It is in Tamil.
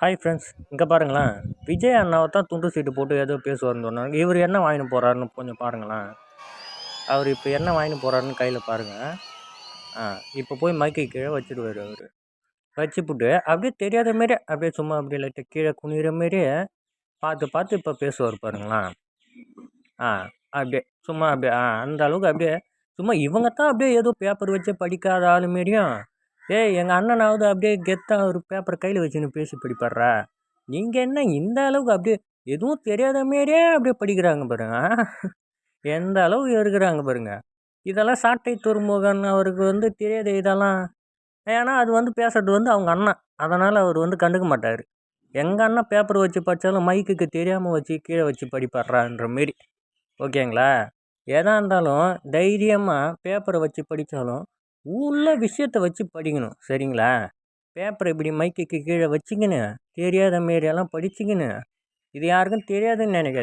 ஹாய் ஃப்ரெண்ட்ஸ், இங்கே பாருங்களேன். விஜய் அண்ணாவை தான் துண்டு சீட்டு போட்டு ஏதோ பேசுவார்னு சொன்னாங்க. இவர் என்ன வாங்கின்னு போகிறாருன்னு கொஞ்சம் பாருங்களேன். அவர் இப்போ என்ன வாங்கின்னு போகிறாருன்னு கையில் பாருங்கள். இப்போ போய் மைக்கை கீழே வச்சுடுவார். அவர் வச்சுப்புட்டு அப்படியே தெரியாத மாரியே அப்படியே சும்மா அப்படியே லைட்டாக கீழே குனிகிற மாரியே பார்த்து பார்த்து இப்போ பேசுவார் பாருங்களேன். ஆ அப்படியே சும்மா அப்படியே அந்த அளவுக்கு அப்படியே சும்மா இவங்க தான் அப்படியே ஏதோ பேப்பர் வச்சு படிக்காத ஆளு மாரியும், எங்கள் அண்ணனாவது அப்படியே கெத்தாக ஒரு பேப்பர் கையில் வச்சுன்னு பேசி படிப்பாடுறா. நீங்கள் என்ன இந்த அளவுக்கு அப்படியே எதுவும் தெரியாத மாரியே அப்படியே படிக்கிறாங்க பாருங்க. எந்த அளவுக்கு இருக்கிறாங்க பாருங்க. இதெல்லாம் சாட்டை துறைமுகன் அவருக்கு தெரியாது இதெல்லாம். ஏன்னா அது பேசுறது அவங்க அண்ணன். அதனால் அவர் கண்டுக்க மாட்டார். எங்கள் அண்ணன் பேப்பர் வச்சு படித்தாலும் மைக்குக்கு தெரியாமல் வச்சு கீழே வச்சு படிப்பாடுறான்ற மாரி. ஓகேங்களா? எதா இருந்தாலும் தைரியமாக பேப்பரை வச்சு படித்தாலும் உள்ள விஷயத்தை வச்சு படிக்கணும். சரிங்களா? பேப்பரை இப்படி மைக்குக்கு கீழே வச்சுக்கின்னு தெரியாத மாரியெல்லாம் படிச்சுக்கின்னு இது யாருக்கும் தெரியாதுன்னு நினைக்காது.